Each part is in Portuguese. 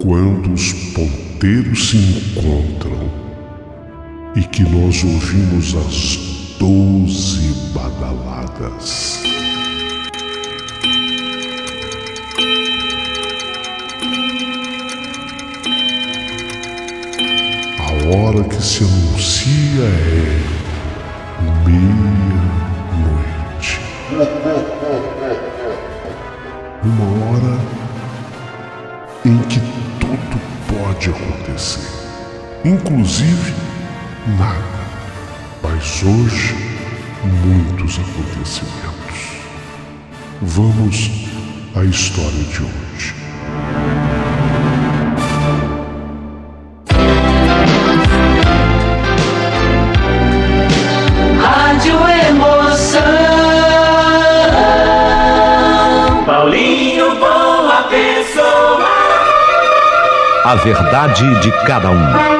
Quando os ponteiros se encontram e que nós ouvimos as 12 badaladas. A hora que se anuncia é meia-noite. Uma hora em que tudo pode acontecer, inclusive nada. Mas hoje, muitos acontecimentos. Vamos à história de hoje. Rádio Emoção. Paulinho, boa pessoa. A verdade de cada um.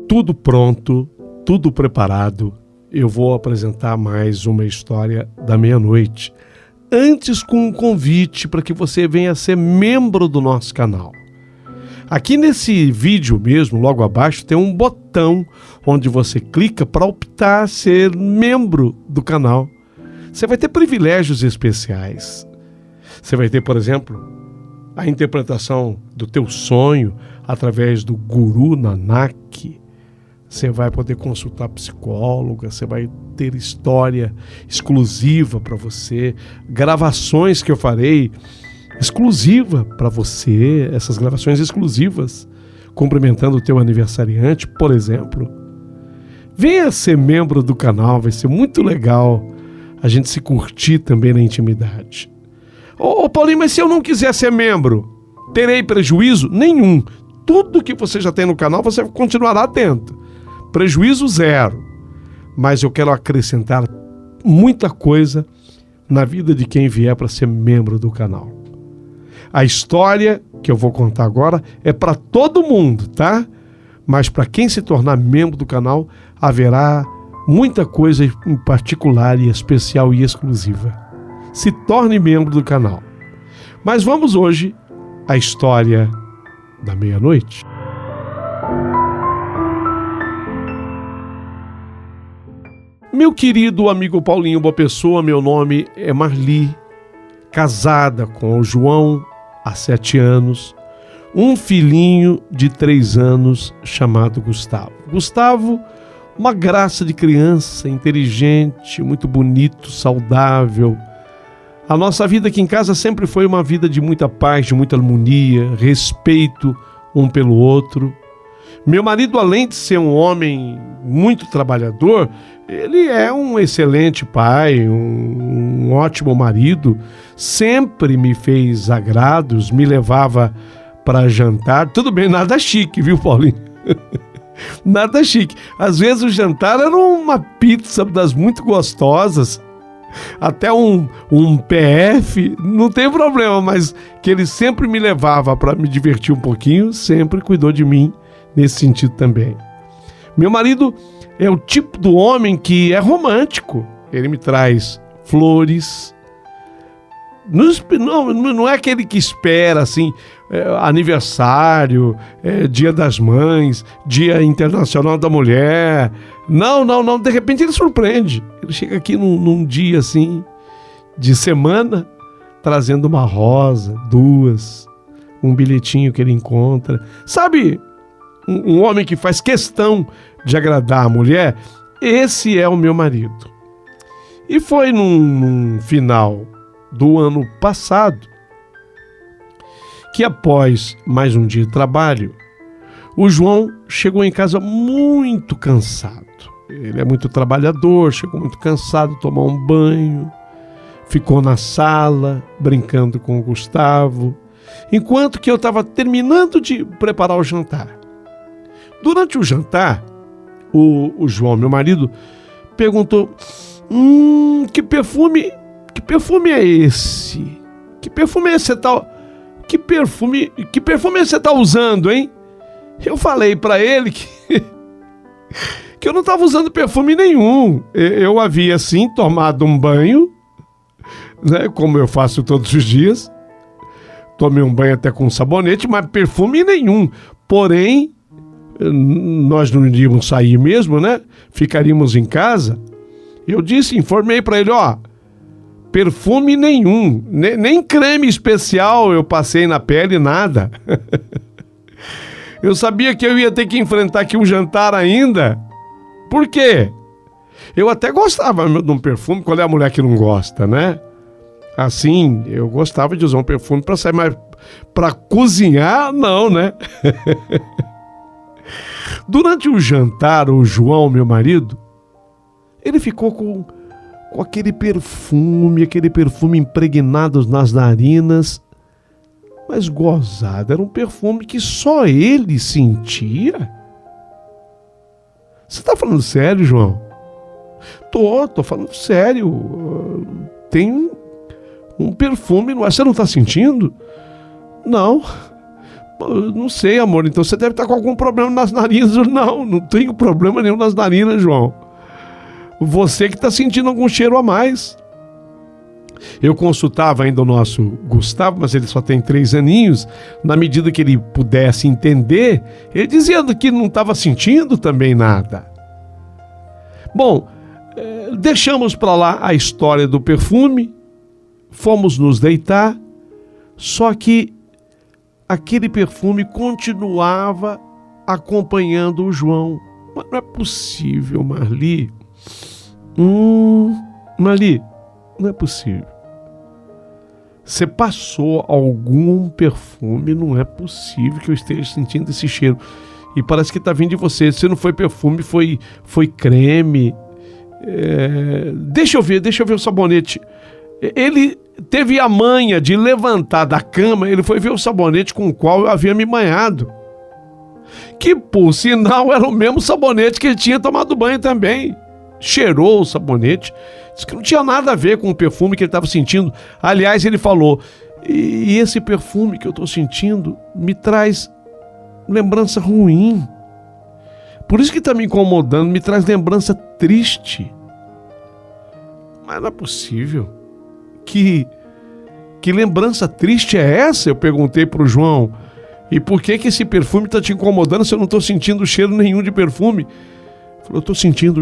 Tudo pronto, tudo preparado, eu vou apresentar mais uma história da meia-noite. Antes, com um convite para que você venha ser membro do nosso canal. Aqui nesse vídeo mesmo, logo abaixo, tem um botão onde você clica para optar a ser membro do canal. Você vai ter privilégios especiais. Você vai ter, por exemplo, a interpretação do teu sonho através do Guru Nanak. Você vai poder consultar psicóloga, você vai ter história exclusiva para você, gravações que eu farei exclusiva para você, essas gravações exclusivas, cumprimentando o teu aniversariante, por exemplo. Venha ser membro do canal, vai ser muito legal a gente se curtir também na intimidade. Ô Paulinho, mas se eu não quiser ser membro, terei prejuízo? Nenhum. Tudo que você já tem no canal, você continuará tendo. Prejuízo zero, mas eu quero acrescentar muita coisa na vida de quem vier para ser membro do canal. A história que eu vou contar agora é para todo mundo, tá? Mas para quem se tornar membro do canal, haverá muita coisa em particular e especial e exclusiva. Se torne membro do canal. Mas vamos hoje à história da meia-noite. Meu querido amigo Paulinho Boa Pessoa, meu nome é Marli, casada com o João há 7 anos, um filhinho de 3 anos chamado Gustavo. Gustavo, uma graça de criança, inteligente, muito bonito, saudável. A nossa vida aqui em casa sempre foi uma vida de muita paz, de muita harmonia, respeito um pelo outro. Meu marido, além de ser um homem muito trabalhador, ele é um excelente pai, um ótimo marido, sempre me fez agrados, me levava para jantar. Tudo bem, nada chique, viu, Paulinho? Nada chique. Às vezes o jantar era uma pizza das muito gostosas, até um PF, não tem problema, mas que ele sempre me levava para me divertir um pouquinho, sempre cuidou de mim nesse sentido também. Meu marido é o tipo do homem que é romântico. Ele me traz flores. Não é aquele que espera assim, aniversário, Dia das Mães, Dia Internacional da Mulher. Não. De repente ele surpreende. Ele chega aqui num dia assim, de semana, trazendo uma rosa, 2, um bilhetinho que ele encontra. Sabe, um homem que faz questão de agradar a mulher, esse é o meu marido. E foi num final do ano passado que, após mais um dia de trabalho, o João chegou em casa muito cansado. Ele é muito trabalhador, chegou muito cansado, tomou um banho, ficou na sala brincando com o Gustavo, enquanto que eu estava terminando de preparar o jantar. Durante o jantar, o João, meu marido, perguntou: que perfume é esse? Que perfume você tá usando, hein? Eu falei para ele que eu não estava usando perfume nenhum. Eu havia, sim, tomado um banho, né, como eu faço todos os dias. Tomei um banho até com sabonete, mas perfume nenhum. Porém, nós não iríamos sair mesmo, né? Ficaríamos em casa. Eu informei para ele, perfume nenhum, nem creme especial eu passei na pele, nada. Eu sabia que eu ia ter que enfrentar aqui um jantar ainda. Por quê? Eu até gostava de um perfume, qual é a mulher que não gosta, né? Assim, eu gostava de usar um perfume para sair, mas para cozinhar, não, né? Durante o jantar, o João, meu marido, ele ficou com aquele perfume impregnado nas narinas, mas gozado, era um perfume que só ele sentia. Você tá falando sério, João? Tô falando sério. Tem um perfume, você não tá sentindo? Não sei, amor, então você deve estar com algum problema nas narinas. Não tenho problema nenhum nas narinas, João. Você que está sentindo algum cheiro a mais. Eu consultava ainda o nosso Gustavo, mas ele só tem 3 aninhos. Na medida que ele pudesse entender, ele dizia que não estava sentindo também nada. Bom, deixamos para lá a história do perfume, fomos nos deitar, só que aquele perfume continuava acompanhando o João. Mas não é possível, Marli. Marli, não é possível. Você passou algum perfume, não é possível que eu esteja sentindo esse cheiro. E parece que está vindo de você. Se não foi perfume, foi creme. Deixa eu ver o sabonete. Ele teve a manha de levantar da cama, ele foi ver o sabonete com o qual eu havia me banhado. Que, por sinal, era o mesmo sabonete que ele tinha tomado banho também. Cheirou o sabonete, disse que não tinha nada a ver com o perfume que ele estava sentindo. Aliás, ele falou, e esse perfume que eu estou sentindo me traz lembrança ruim. Por isso que está me incomodando, me traz lembrança triste. Mas não é possível. Que lembrança triste é essa? Eu perguntei para o João. E por que esse perfume está te incomodando se eu não estou sentindo cheiro nenhum de perfume? Ele falou, eu estou sentindo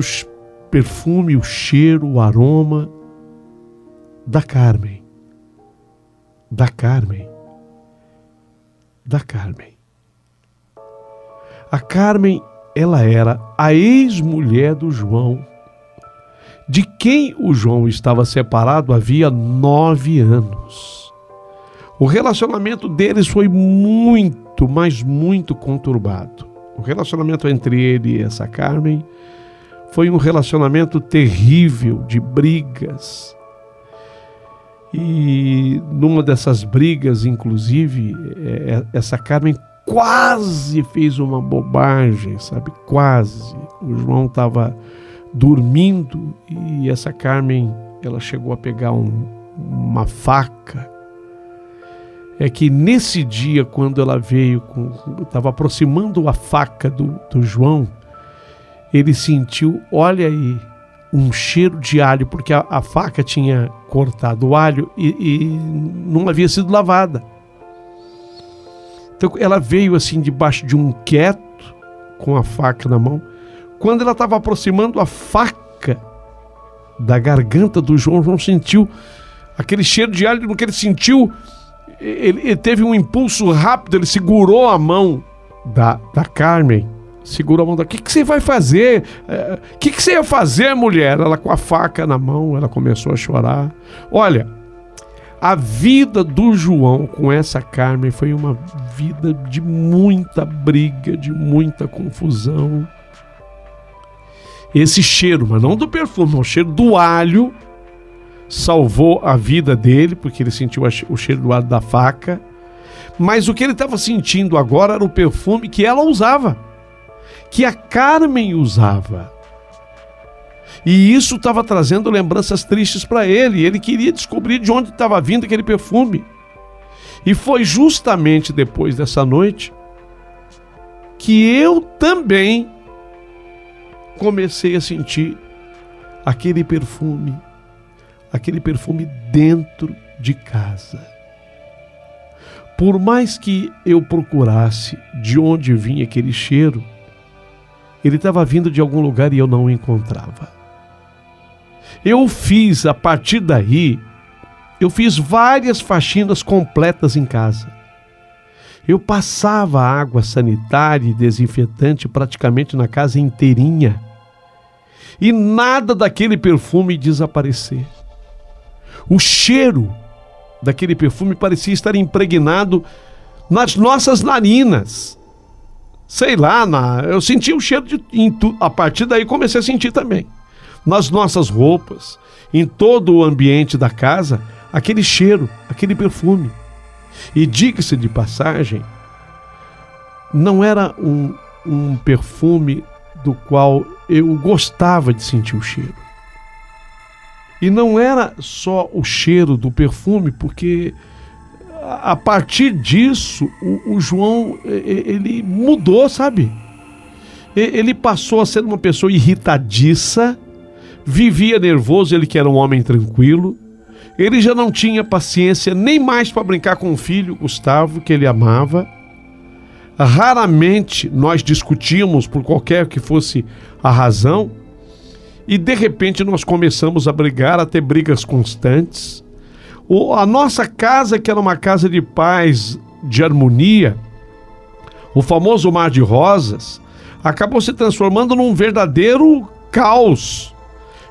perfume, o cheiro, o aroma da Carmen. Da Carmen. A Carmen, ela era a ex-mulher do João, de quem o João estava separado havia 9 anos. O relacionamento deles foi muito, mas muito conturbado. O relacionamento entre ele e essa Carmen foi um relacionamento terrível, de brigas. E numa dessas brigas, inclusive, essa Carmen quase fez uma bobagem, sabe? Quase. O João estava dormindo e essa Carmen, ela chegou a pegar uma faca. É que nesse dia, quando ela veio, estava aproximando a faca do João, ele sentiu, olha aí, um cheiro de alho, porque a faca tinha cortado o alho e não havia sido lavada. Então ela veio assim debaixo de um quieto, com a faca na mão. Quando ela estava aproximando a faca da garganta do João, o João sentiu aquele cheiro de alho. No que ele sentiu, ele teve um impulso rápido, ele segurou a mão da Carmen. Segurou a mão da... O que você vai fazer? O que você ia fazer, mulher? Ela com a faca na mão, ela começou a chorar. Olha, a vida do João com essa Carmen foi uma vida de muita briga, de muita confusão. Esse cheiro, mas não do perfume, o cheiro do alho salvou a vida dele, porque ele sentiu o cheiro do alho da faca. Mas o que ele estava sentindo agora era o perfume que ela usava, que a Carmen usava. E isso estava trazendo lembranças tristes para ele. Ele queria descobrir de onde estava vindo aquele perfume. E foi justamente depois dessa noite que eu também comecei a sentir aquele perfume dentro de casa. Por mais que eu procurasse de onde vinha aquele cheiro, ele estava vindo de algum lugar e eu não o encontrava. A partir daí, eu fiz várias faxinas completas em casa. Eu passava água sanitária e desinfetante praticamente na casa inteirinha. E nada daquele perfume desaparecer. O cheiro daquele perfume parecia estar impregnado nas nossas narinas. Sei lá, eu sentia o cheiro a partir daí comecei a sentir também. Nas nossas roupas, em todo o ambiente da casa, aquele cheiro, aquele perfume. E diga-se de passagem, não era um perfume do qual eu gostava de sentir o cheiro. E não era só o cheiro do perfume, porque a partir disso, o João, ele mudou, sabe? Ele passou a ser uma pessoa irritadiça, vivia nervoso, ele que era um homem tranquilo. Ele já não tinha paciência nem mais para brincar com o filho, Gustavo, que ele amava. Raramente nós discutíamos por qualquer que fosse a razão. E de repente nós começamos a brigar, a ter brigas constantes. A nossa casa, que era uma casa de paz, de harmonia, o famoso Mar de Rosas, acabou se transformando num verdadeiro caos.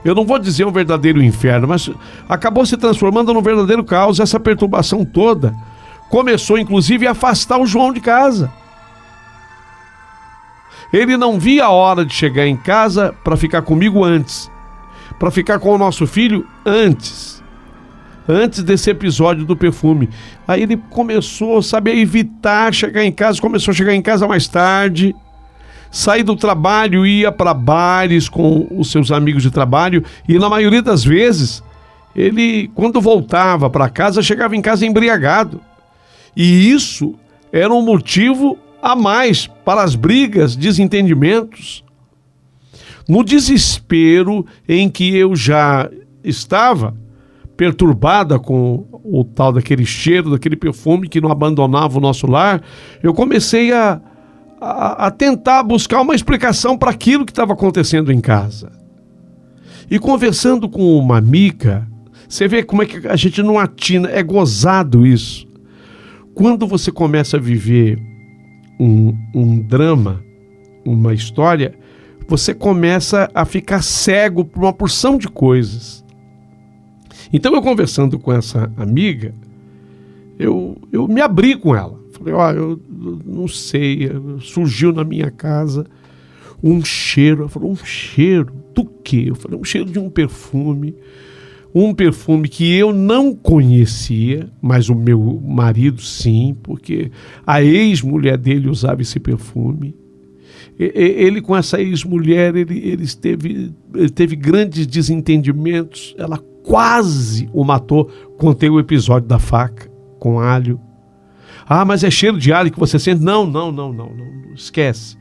Eu não vou dizer um verdadeiro inferno, mas acabou se transformando num verdadeiro caos. Essa perturbação toda começou inclusive a afastar o João de casa. Ele não via a hora de chegar em casa para ficar comigo antes, para ficar com o nosso filho antes desse episódio do perfume. Aí ele começou, sabe, a evitar chegar em casa, começou a chegar em casa mais tarde, sair do trabalho, ia para bares com os seus amigos de trabalho, e na maioria das vezes, ele, quando voltava para casa, chegava em casa embriagado. E isso era um motivo a mais para as brigas, desentendimentos. No desespero em que eu já estava, perturbada com o tal daquele cheiro, daquele perfume que não abandonava o nosso lar, eu comecei a tentar buscar uma explicação para aquilo que estava acontecendo em casa. E conversando com uma amiga, você vê como é que a gente não atina, é gozado isso. Quando você começa a viver um drama, uma história, você começa a ficar cego por uma porção de coisas. Então eu conversando com essa amiga, eu me abri com ela. Falei, eu não sei, surgiu na minha casa um cheiro. Ela falou, um cheiro do quê? Eu falei, um cheiro de um perfume que eu não conhecia, mas o meu marido sim, porque a ex-mulher dele usava esse perfume. Ele com essa ex-mulher, ele teve grandes desentendimentos, ela quase o matou. Contei o episódio da faca com alho. Mas é cheiro de alho que você sente? Não, esquece.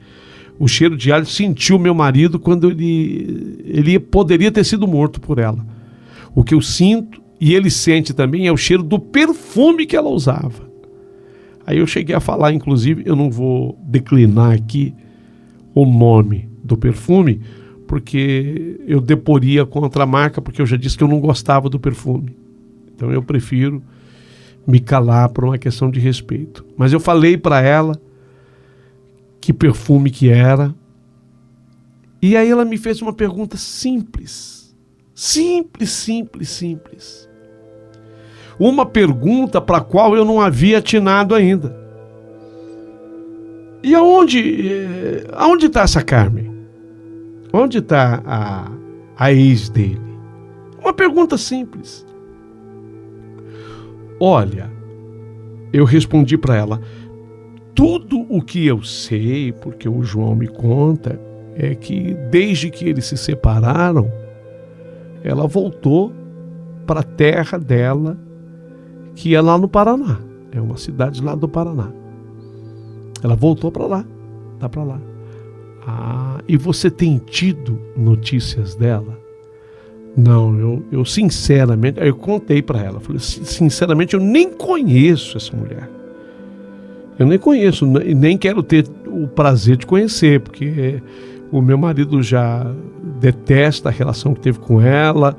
O cheiro de alho sentiu meu marido quando ele poderia ter sido morto por ela. O que eu sinto, e ele sente também, é o cheiro do perfume que ela usava. Aí eu cheguei a falar, inclusive, eu não vou declinar aqui o nome do perfume, porque eu deporia contra a marca, porque eu já disse que eu não gostava do perfume. Então eu prefiro me calar por uma questão de respeito. Mas eu falei para ela que perfume que era, e aí ela me fez uma pergunta simples. Simples. Uma pergunta para a qual eu não havia atinado ainda. E aonde está essa Carmen? Onde está a ex dele? Uma pergunta simples. Olha, eu respondi para ela, tudo o que eu sei, porque o João me conta, é que desde que eles se separaram, ela voltou para a terra dela, que é lá no Paraná. É uma cidade lá do Paraná. Ela voltou para lá. Tá para lá. Ah, e você tem tido notícias dela? Não, eu sinceramente, eu contei para ela, falei, sinceramente, eu nem conheço essa mulher. Eu nem conheço, e nem quero ter o prazer de conhecer, porque o meu marido já detesta a relação que teve com ela,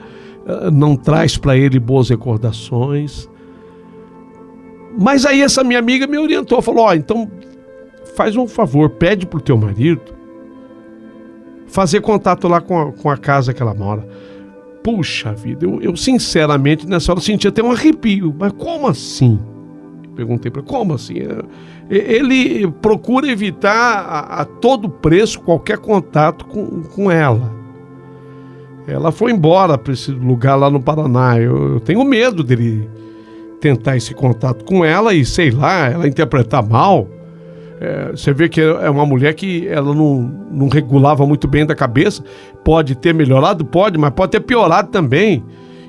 não traz para ele boas recordações. Mas aí essa minha amiga me orientou, falou, então faz um favor, pede pro teu marido fazer contato lá com a casa que ela mora. Puxa vida, eu sinceramente nessa hora senti até um arrepio. Mas como assim? Perguntei para ele, como assim? Ele procura evitar a todo preço qualquer contato com ela. Ela foi embora para esse lugar lá no Paraná. Eu tenho medo dele tentar esse contato com ela e, sei lá, ela interpretar mal. Você vê que é uma mulher que ela não regulava muito bem da cabeça. Pode ter melhorado? Pode, mas pode ter piorado também.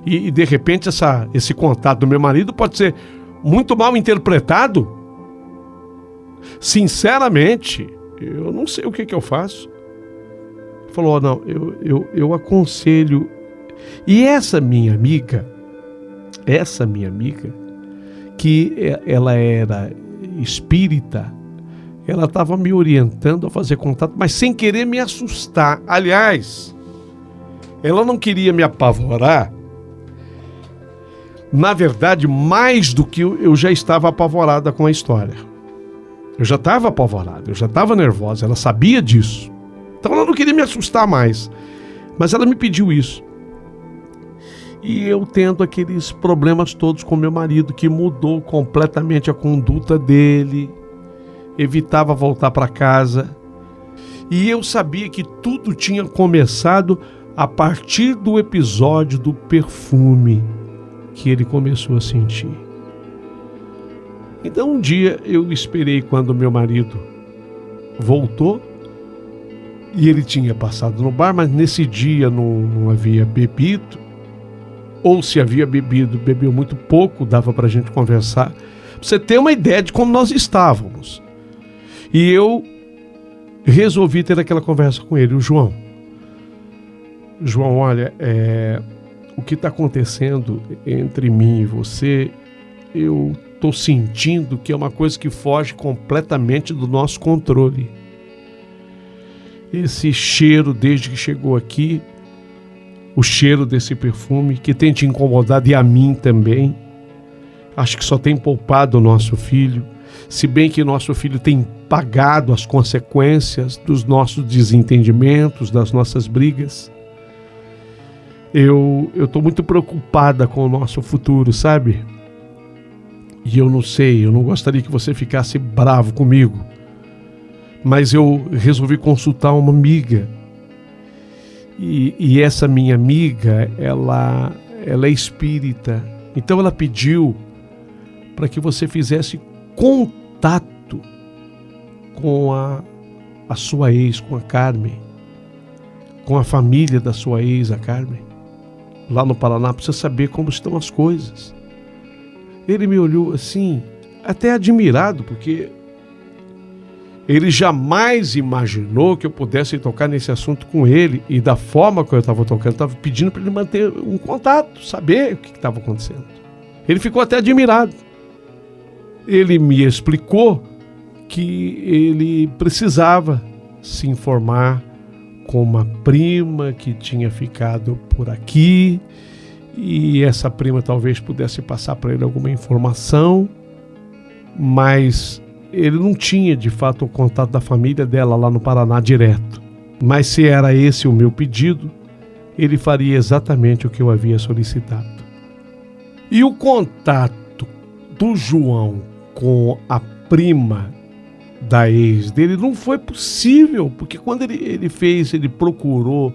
E de repente esse contato do meu marido pode ser muito mal interpretado. Sinceramente, eu não sei o que eu faço. Ele falou, não, eu aconselho. E essa minha amiga, que ela era espírita, ela estava me orientando a fazer contato, mas sem querer me assustar. Aliás, ela não queria me apavorar. Na verdade, mais do que eu já estava apavorada com a história. Eu já estava apavorada, eu já estava nervosa, ela sabia disso. Então ela não queria me assustar mais. Mas ela me pediu isso. E eu tendo aqueles problemas todos com meu marido, que mudou completamente a conduta dele, evitava voltar para casa. E eu sabia que tudo tinha começado a partir do episódio do perfume que ele começou a sentir. Então um dia eu esperei quando meu marido voltou, e ele tinha passado no bar, mas nesse dia não havia bebido, ou se havia bebido, bebeu muito pouco, dava para a gente conversar, pra você ter uma ideia de como nós estávamos. E eu resolvi ter aquela conversa com ele, o João, olha, o que está acontecendo entre mim e você, eu estou sentindo que é uma coisa que foge completamente do nosso controle. Esse cheiro, desde que chegou aqui, o cheiro desse perfume, que tem te incomodado, e a mim também, acho que só tem poupado o nosso filho, se bem que nosso filho tem pagado as consequências dos nossos desentendimentos, das nossas brigas. Eu estou muito preocupada com o nosso futuro, sabe? E eu não sei, eu não gostaria que você ficasse bravo comigo, mas eu resolvi consultar uma amiga. E essa minha amiga, ela é espírita. Então ela pediu para que você fizesse contato com a sua ex, com a Carmen, com a família da sua ex, a Carmen, lá no Paraná, para você saber como estão as coisas. Ele me olhou assim, até admirado, porque ele jamais imaginou que eu pudesse tocar nesse assunto com ele, e da forma que eu estava tocando, estava pedindo para ele manter um contato, saber o que estava acontecendo. Ele ficou até admirado. Ele me explicou que ele precisava se informar com uma prima que tinha ficado por aqui, e essa prima talvez pudesse passar para ele alguma informação, mas ele não tinha de fato o contato da família dela lá no Paraná direto. Mas se era esse o meu pedido, ele faria exatamente o que eu havia solicitado. E o contato do João com a prima da ex dele não foi possível, porque quando ele procurou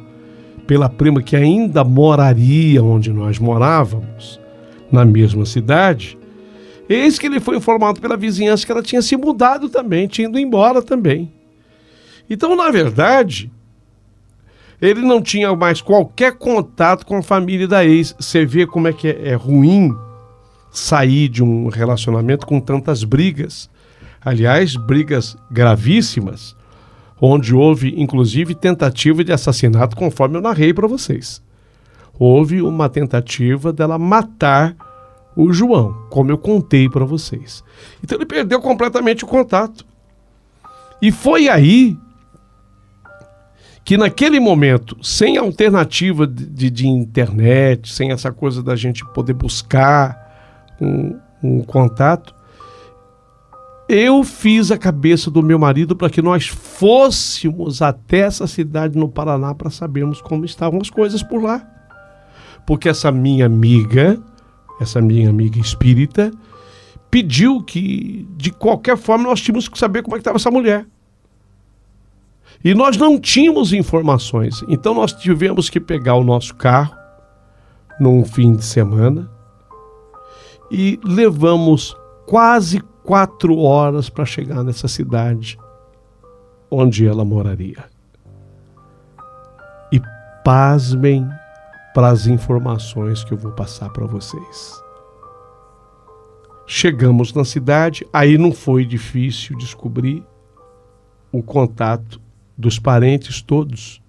pela prima que ainda moraria onde nós morávamos, na mesma cidade, eis que ele foi informado pela vizinhança que ela tinha se mudado também, tinha ido embora também. Então, na verdade, ele não tinha mais qualquer contato com a família da ex. Você vê como é que é ruim sair de um relacionamento com tantas brigas. Aliás, brigas gravíssimas, onde houve, inclusive, tentativa de assassinato, conforme eu narrei para vocês. Houve uma tentativa dela matar o João, como eu contei para vocês. Então ele perdeu completamente o contato. E foi aí que naquele momento, sem alternativa de internet, sem essa coisa da gente poder buscar um contato, eu fiz a cabeça do meu marido para que nós fôssemos até essa cidade no Paraná para sabermos como estavam as coisas por lá. Porque essa minha amiga espírita, pediu que, de qualquer forma, nós tínhamos que saber como é que estava essa mulher. E nós não tínhamos informações. Então nós tivemos que pegar o nosso carro num fim de semana e levamos quase 4 horas para chegar nessa cidade onde ela moraria. E pasmem para as informações que eu vou passar para vocês. Chegamos na cidade, aí não foi difícil descobrir o contato dos parentes todos.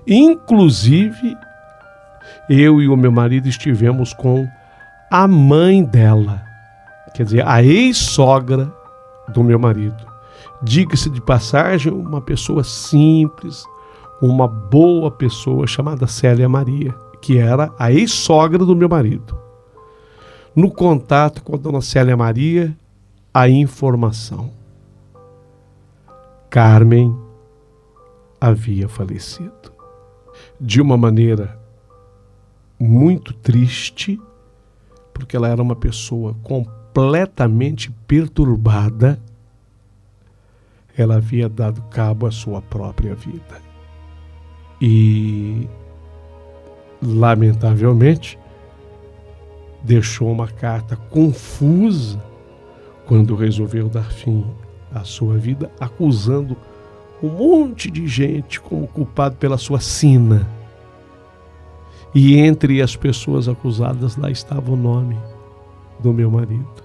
Inclusive, eu e o meu marido estivemos com a mãe dela, quer dizer, a ex-sogra do meu marido. Diga-se de passagem, uma pessoa simples, uma boa pessoa chamada Célia Maria, que era a ex-sogra do meu marido. No contato com a dona Célia Maria, a informação: Carmen havia falecido. De uma maneira muito triste, porque ela era uma pessoa completamente perturbada. Ela havia dado cabo à sua própria vida. E, lamentavelmente, deixou uma carta confusa quando resolveu dar fim à sua vida, acusando um monte de gente como culpado pela sua sina. E entre as pessoas acusadas lá estava o nome do meu marido.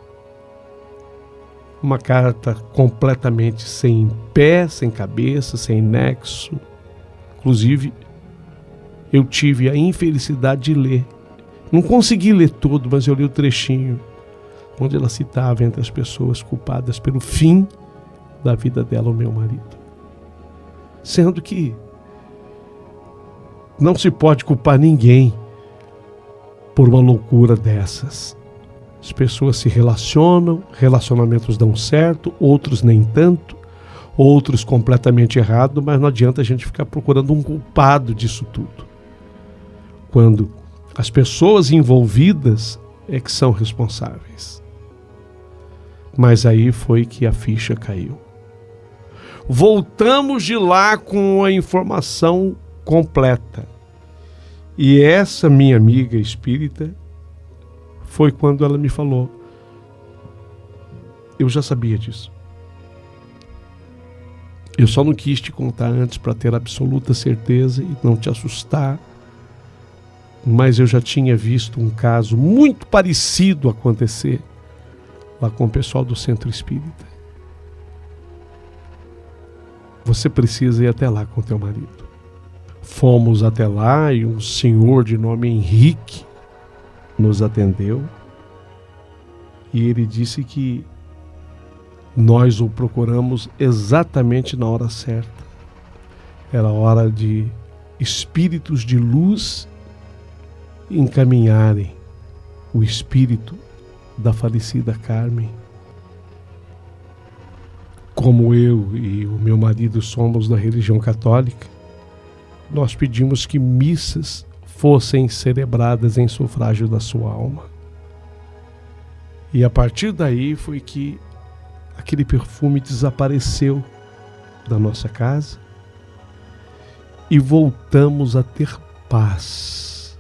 Uma carta completamente sem pé, sem cabeça, sem nexo. Inclusive, eu tive a infelicidade de ler. Não consegui ler todo, mas eu li o trechinho onde ela citava entre as pessoas culpadas pelo fim da vida dela o meu marido. Sendo que não se pode culpar ninguém por uma loucura dessas. As pessoas se relacionam, relacionamentos dão certo, outros nem tanto, outros completamente errado, mas não adianta a gente ficar procurando um culpado disso tudo. Quando as pessoas envolvidas é que são responsáveis. Mas aí foi que a ficha caiu. Voltamos de lá com a informação completa. E essa minha amiga espírita foi quando ela me falou: eu já sabia disso. Eu só não quis te contar antes para ter absoluta certeza e não te assustar. Mas eu já tinha visto um caso muito parecido acontecer lá com o pessoal do Centro Espírita. Você precisa ir até lá com teu marido. Fomos até lá e um senhor de nome Henrique nos atendeu. E ele disse que nós o procuramos exatamente na hora certa. Era hora de espíritos de luz encaminharem o espírito da falecida Carmen. Como eu e o meu marido somos da religião católica, nós pedimos que missas fossem celebradas em sufrágio da sua alma. E a partir daí foi que aquele perfume desapareceu da nossa casa e voltamos a ter paz.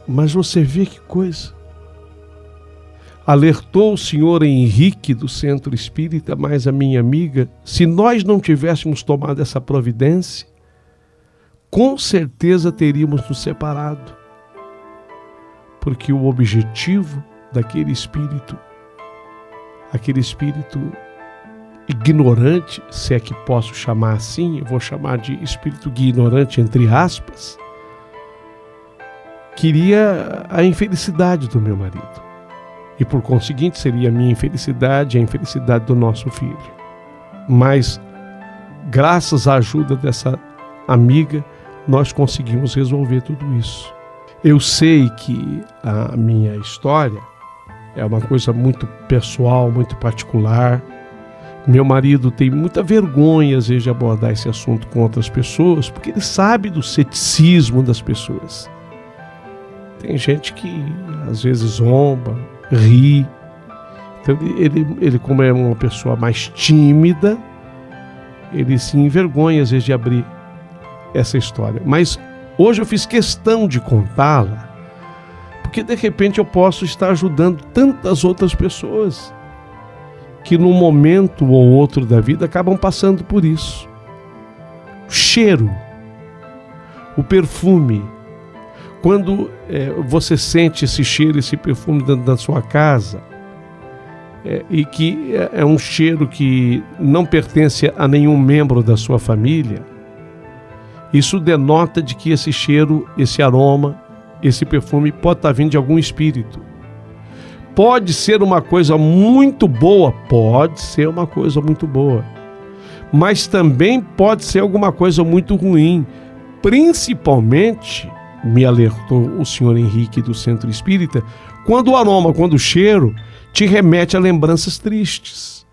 Mas você vê que coisa. Alertou o senhor Henrique do Centro Espírita, mais a minha amiga, se nós não tivéssemos tomado essa providência, com certeza teríamos nos separado. Porque o objetivo daquele espírito ignorante, se é que posso chamar assim, eu vou chamar de espírito ignorante entre aspas, queria a infelicidade do meu marido. E por conseguinte seria a minha infelicidade e a infelicidade do nosso filho. Mas, graças à ajuda dessa amiga, nós conseguimos resolver tudo isso. Eu sei que a minha história é uma coisa muito pessoal, muito particular. Meu marido tem muita vergonha, às vezes, de abordar esse assunto com outras pessoas, porque ele sabe do ceticismo das pessoas. Tem gente que, às vezes, zomba, ri. Então, ele como é uma pessoa mais tímida, ele se envergonha, às vezes, de abrir essa história. Mas hoje eu fiz questão de contá-la, porque, de repente, eu posso estar ajudando tantas outras pessoas que num momento ou outro da vida acabam passando por isso. O cheiro, o perfume. Quando você sente esse cheiro, esse perfume dentro da sua casa, e que é um cheiro que não pertence a nenhum membro da sua família, isso denota de que esse cheiro, esse aroma, esse perfume pode estar vindo de algum espírito. Pode ser uma coisa muito boa, pode ser uma coisa muito boa, mas também pode ser alguma coisa muito ruim. Principalmente, me alertou o senhor Henrique do Centro Espírita, quando o aroma, quando o cheiro te remete a lembranças tristes.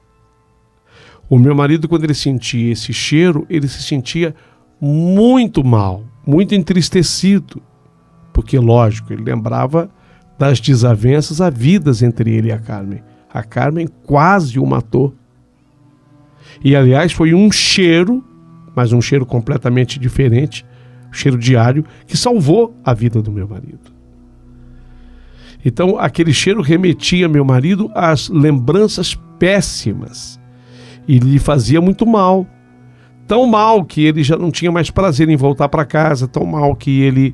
O meu marido, quando ele sentia esse cheiro, ele se sentia muito mal, muito entristecido, porque, lógico, ele lembrava das desavenças havidas entre ele e a Carmen. A Carmen quase o matou. E, aliás, foi um cheiro, mas um cheiro completamente diferente, um cheiro diário, que salvou a vida do meu marido. Então, aquele cheiro remetia meu marido às lembranças péssimas e lhe fazia muito mal. Tão mal que ele já não tinha mais prazer em voltar para casa, tão mal que ele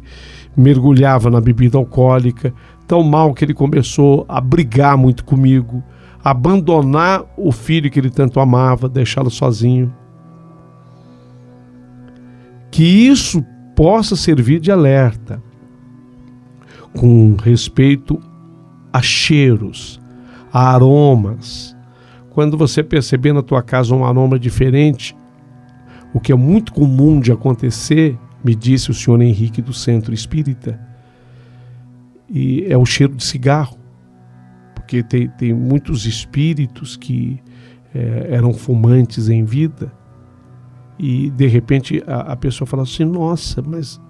mergulhava na bebida alcoólica, tão mal que ele começou a brigar muito comigo, abandonar o filho que ele tanto amava, deixá-lo sozinho. Que isso possa servir de alerta com respeito a cheiros, a aromas. Quando você perceber na tua casa um aroma diferente, o que é muito comum de acontecer, me disse o senhor Henrique do Centro Espírita, e é o cheiro de cigarro, porque tem muitos espíritos que eram fumantes em vida, e de repente a pessoa fala assim: nossa, mas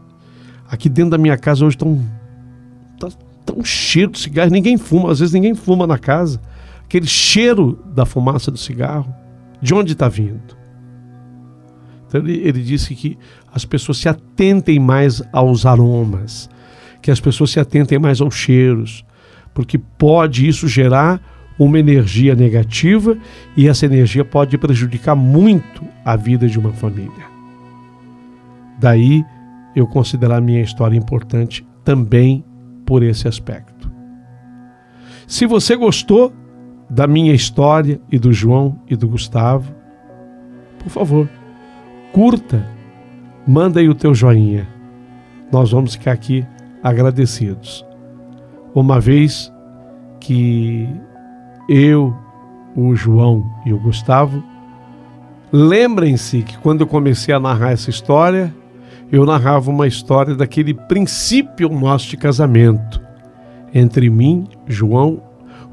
aqui dentro da minha casa hoje tá um cheiro de cigarro, ninguém fuma, às vezes ninguém fuma na casa, aquele cheiro da fumaça do cigarro, de onde está vindo? Então ele disse que as pessoas se atentem mais aos aromas, que as pessoas se atentem mais aos cheiros, porque pode isso gerar uma energia negativa e essa energia pode prejudicar muito a vida de uma família. Daí eu considerar a minha história importante também por esse aspecto. Se você gostou da minha história e do João e do Gustavo, por favor, curta, manda aí o teu joinha. Nós vamos ficar aqui agradecidos. Uma vez que eu, o João e o Gustavo, lembrem-se que quando eu comecei a narrar essa história, eu narrava uma história daquele princípio nosso de casamento. Entre mim, João,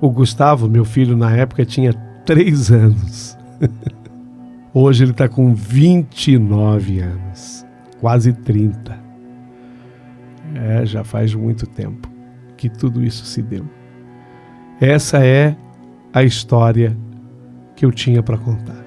o Gustavo, meu filho na época, tinha 3 anos. Hoje ele está com 29 anos, quase 30. Já faz muito tempo que tudo isso se deu. Essa é a história que eu tinha para contar.